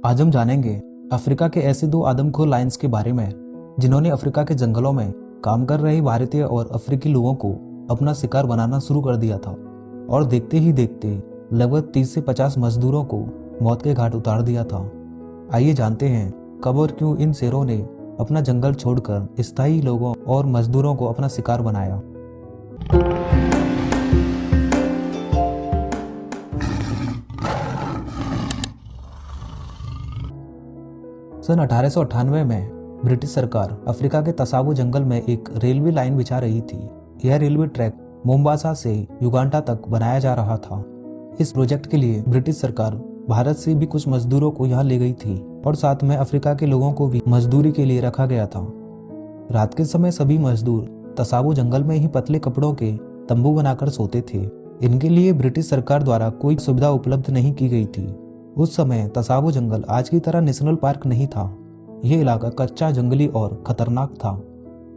आज हम जानेंगे अफ्रीका के ऐसे दो आदमखोर लायंस के बारे में जिन्होंने अफ्रीका के जंगलों में काम कर रहे भारतीय और अफ्रीकी लोगों को अपना शिकार बनाना शुरू कर दिया था और देखते ही देखते लगभग 30 से 50 मजदूरों को मौत के घाट उतार दिया था। आइए जानते हैं कब और क्यों इन शेरों ने अपना जंगल छोड़कर स्थायी लोगों और मजदूरों को अपना शिकार बनाया। सन 1898 में ब्रिटिश सरकार अफ्रीका के तसावो जंगल में एक रेलवे लाइन बिछा रही थी। यह रेलवे ट्रैक मोम्बासा से युगांडा तक बनाया जा रहा था। इस प्रोजेक्ट के लिए ब्रिटिश सरकार भारत से भी कुछ मजदूरों को यहाँ ले गई थी और साथ में अफ्रीका के लोगों को भी मजदूरी के लिए रखा गया था। रात के समय सभी मजदूर तसावो जंगल में ही पतले कपड़ों के तंबू बनाकर सोते थे। इनके लिए ब्रिटिश सरकार द्वारा कोई सुविधा उपलब्ध नहीं की गई थी। उस समय तसावो जंगल आज की तरह नेशनल पार्क नहीं था। यह इलाका कच्चा, जंगली और खतरनाक था।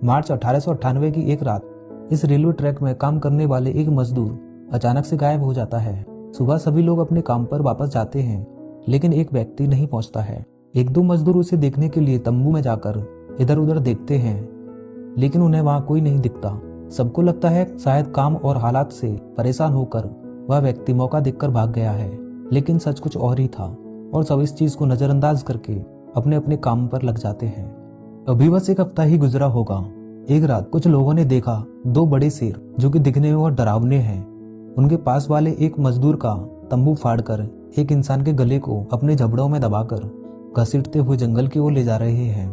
मार्च 1898 की एक रात इस रेलवे ट्रैक में काम करने वाले एक मजदूर अचानक से गायब हो जाता है। सुबह सभी लोग अपने काम पर वापस जाते हैं, लेकिन एक व्यक्ति नहीं पहुंचता है। एक दो मजदूर उसे देखने के लिए तंबू में जाकर इधर उधर देखते हैं, लेकिन उन्हें वहां कोई नहीं दिखता। सबको लगता है शायद काम और हालात से परेशान होकर वह व्यक्ति मौका देखकर भाग गया है, लेकिन सच कुछ और ही था और सब इस चीज को नजरअंदाज करके अपने अपने काम पर लग जाते हैं। अभी बस एक हफ्ता ही गुजरा होगा। एक रात कुछ लोगों ने देखा दो बड़े शेर जो कि दिखने में बहुत डरावने हैं, उनके पास वाले एक मजदूर का तंबू फाड़कर एक इंसान के गले को अपने जबड़ों में दबाकर घसीटते हुए जंगल की ओर ले जा रहे हैं।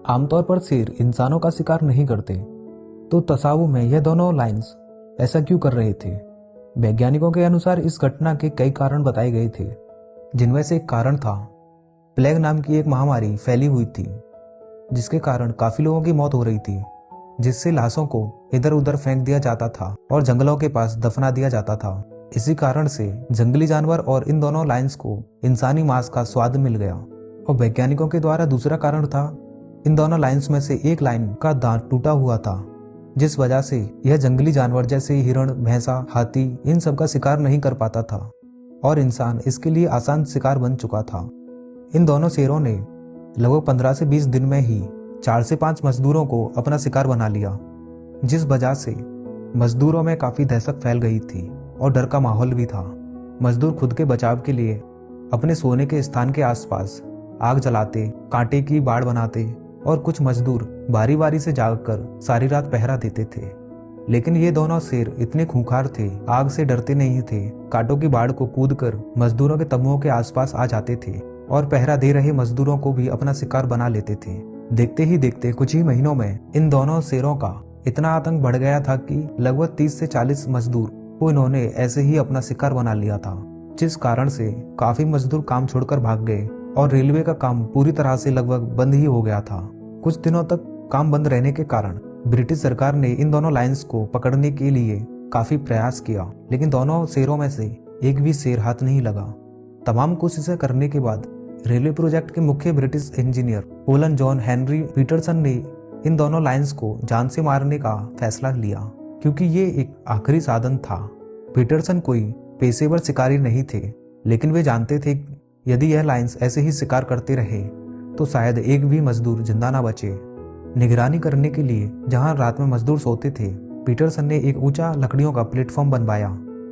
आमतौर पर शेर इंसानों का शिकार नहीं करते, तो तसावो में यह दोनों लायंस ऐसा क्यों कर रहे थे? वैज्ञानिकों के अनुसार इस घटना के कई कारण बताए गए थे, जिनमें से एक कारण था प्लेग नाम की एक महामारी फैली हुई थी, जिसके कारण काफी लोगों की मौत हो रही थी, जिससे लाशों को इधर उधर फेंक दिया जाता था और जंगलों के पास दफना दिया जाता था। इसी कारण से जंगली जानवर और इन दोनों लायंस को इंसानी मांस का स्वाद मिल गया। और वैज्ञानिकों के द्वारा दूसरा कारण था इन दोनों लायंस में से एक लायन का दांत टूटा हुआ था, जिस वजह से यह जंगली जानवर जैसे हिरण, भैंसा, हाथी इन सब का शिकार नहीं कर पाता था और इंसान इसके लिए आसान शिकार बन चुका था। इन दोनों शेरों ने लगभग 15 से 20 दिन में ही 4 से 5 मजदूरों को अपना शिकार बना लिया, जिस वजह से मजदूरों में काफी दहशत फैल गई थी और डर का माहौल भी था। मजदूर खुद के बचाव के लिए अपने सोने के स्थान के आसपास आग जलाते, कांटे की बाड़ बनाते और कुछ मजदूर बारी बारी से जागकर सारी रात पहरा देते थे। लेकिन ये दोनों शेर इतने खूंखार थे, आग से डरते नहीं थे। कांटों की बाड़ को कूदकर मजदूरों के तंबुओं के आसपास आ जाते थे और पहरा दे रहे मजदूरों को भी अपना शिकार बना लेते थे। देखते ही देखते कुछ ही महीनों में इन दोनों शेरों का इतना आतंक बढ़ गया था कि लगभग 30 से 40 मजदूर को इन्होंने ऐसे ही अपना शिकार बना लिया था, जिस कारण से काफी मजदूर काम छोड़कर भाग गए और रेलवे का काम पूरी तरह से लगभग बंद ही हो गया था। कुछ दिनों तक काम बंद रहने के कारण ब्रिटिश सरकार ने इन दोनों लायंस को पकड़ने के लिए काफी प्रयास किया, लेकिन दोनों शेरों में से एक भी शेर हाथ नहीं लगा। तमाम कोशिशें करने के बाद रेलवे प्रोजेक्ट के मुख्य British engineer colonel John Henry Peterson ने इन दोनों लायंस को जान से मारने का फैसला लिया, क्योंकि ये एक आखिरी साधन था। पीटरसन कोई पेशेवर शिकारी नहीं थे, लेकिन वे जानते थे यदि यह लायंस ऐसे ही शिकार करते रहे तो शायद एक भी मजदूर जिंदा ना बचे। निगरानी करने के लिए जहां रात में मजदूर सोते थे, पीटरसन ने एक ऊंचा लकड़ियों का प्लेटफॉर्म बनवाया।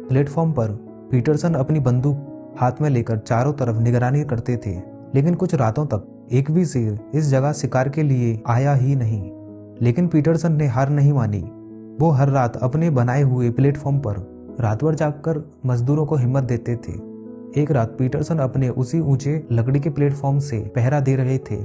प्लेटफॉर्म पर पीटरसन अपनी बंदूक हाथ में लेकर चारों तरफ निगरानी करते थे, लेकिन कुछ रातों तक एक भी शेर इस जगह शिकार के लिए आया ही नहीं। लेकिन पीटरसन ने हार नहीं मानी। वो हर रात अपने बनाए हुए प्लेटफॉर्म पर रात भर जागकर मजदूरों को हिम्मत देते थे। एक रात पीटरसन अपने उसी ऊंचे लकड़ी के प्लेटफॉर्म से पहरा दे रहे थे,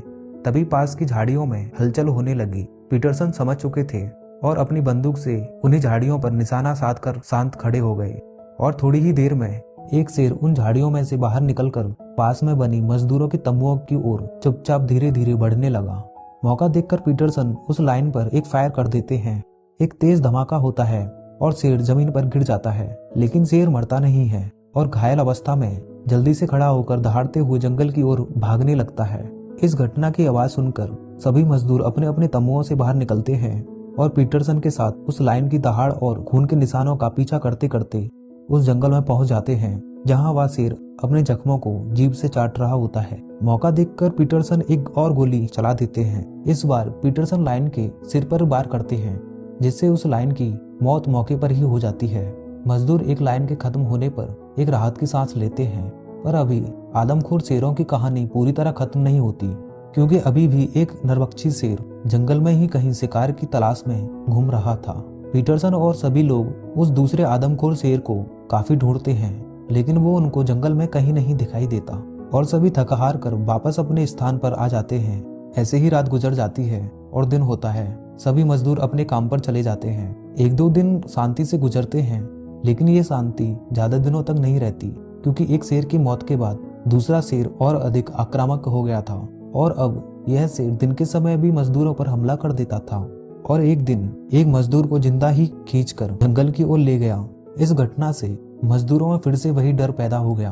तभी पास की झाड़ियों में हलचल होने लगी। पीटरसन समझ चुके थे और अपनी बंदूक से उन्हीं झाड़ियों पर निशाना साधकर शांत खड़े हो गए और थोड़ी ही देर में एक शेर उन झाड़ियों में से बाहर निकलकर पास में बनी मजदूरों के तंबुओं की ओर चुपचाप धीरे धीरे बढ़ने लगा। मौका देखकर पीटरसन उस लाइन पर एक फायर कर देते हैं। एक तेज धमाका होता है और शेर जमीन पर गिर जाता है, लेकिन शेर मरता नहीं है और घायल अवस्था में जल्दी से खड़ा होकर दहाड़ते हुए जंगल की ओर भागने लगता है। इस घटना की आवाज सुनकर सभी मजदूर अपने अपने तंबुओं से बाहर निकलते हैं और पीटरसन के साथ उस लाइन की दहाड़ और खून के निशानों का पीछा करते करते उस जंगल में पहुंच जाते हैं जहां वह शेर अपने जख्मों को जीभ से चाट रहा होता है। मौका देखकर पीटरसन एक और गोली चला देते हैं। इस बार पीटरसन लायन के सिर पर वार करते हैं, जिससे उस लायन की मौत मौके पर ही हो जाती है। मजदूर एक लायन के खत्म होने पर एक राहत की सांस लेते हैं, पर अभी आदमखोर शेरों की कहानी पूरी तरह खत्म नहीं होती, क्योंकि अभी भी एक नरभक्षी शेर जंगल में ही कहीं शिकार की तलाश में घूम रहा था। पीटरसन और सभी लोग उस दूसरे आदमखोर शेर को काफी ढूंढते हैं, लेकिन वो उनको जंगल में कहीं नहीं दिखाई देता और सभी थक हार कर वापस अपने स्थान पर आ जाते हैं। ऐसे ही रात गुजर जाती है और दिन होता है। सभी मजदूर अपने काम पर चले जाते हैं। 1-2 दिन शांति से गुजरते हैं, लेकिन ये शांति ज्यादा दिनों तक नहीं रहती, क्योंकि एक शेर की मौत के बाद दूसरा शेर और अधिक आक्रामक हो गया था और अब यह शेर दिन के समय भी मजदूरों पर हमला कर देता था और एक दिन एक मजदूर को जिंदा ही खींचकर जंगल की ओर ले गया। इस घटना से मजदूरों में फिर से वही डर पैदा हो गया।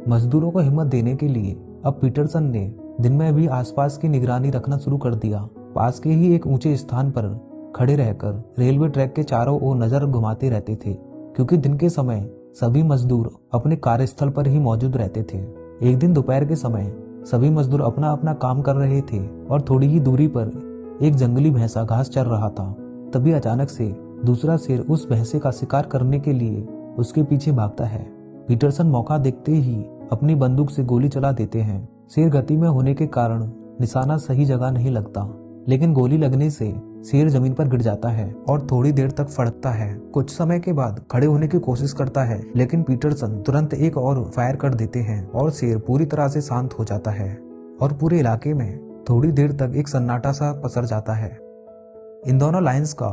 मजदूरों को हिम्मत देने के लिए अब पीटरसन ने दिन में भी आसपास की निगरानी रखना शुरू कर दिया। पास के ही एक ऊंचे स्थान पर खड़े रहकर रेलवे ट्रैक के चारों ओर नजर घुमाते रहते थे, क्योंकि दिन के समय सभी मजदूर अपने कार्यस्थल पर ही मौजूद रहते थे। एक दिन दोपहर के समय सभी मजदूर अपना अपना काम कर रहे थे और थोड़ी ही दूरी पर एक जंगली भैंसा घास चर रहा था। तभी अचानक से दूसरा शेर उस भैंसे का शिकार करने के लिए उसके पीछे भागता है। पीटरसन मौका देखते ही अपनी बंदूक से गोली चला देते हैं। शेर गति में होने के कारण निशाना सही जगह नहीं लगता, लेकिन गोली लगने से शेर जमीन पर गिर जाता है और थोड़ी देर तक फड़कता है। कुछ समय के बाद खड़े होने की कोशिश करता है, लेकिन पीटरसन तुरंत एक और फायर कर देते हैं और शेर पूरी तरह से शांत हो जाता है और पूरे इलाके में थोड़ी देर तक एक सन्नाटा सा पसर जाता है। इन दोनों लाइन्स का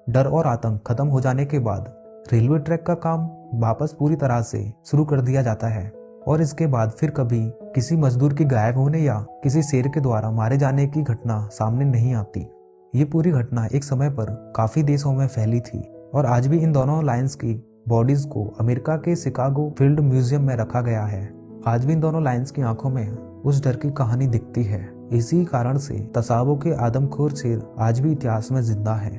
डर और आतंक खत्म हो जाने के बाद रेलवे ट्रैक का काम वापस पूरी तरह से शुरू कर दिया जाता है और इसके बाद फिर कभी किसी मजदूर के गायब होने या किसी शेर के द्वारा मारे जाने की घटना सामने नहीं आती। ये पूरी घटना एक समय पर काफी देशों में फैली थी और आज भी इन दोनों लायंस की बॉडीज को अमेरिका के शिकागो फील्ड म्यूजियम में रखा गया है। आज भी इन दोनों लायंस की आंखों में उस डर की कहानी दिखती है। इसी कारण से तसाबो के आदमखोर शेर आज भी इतिहास में जिंदा है।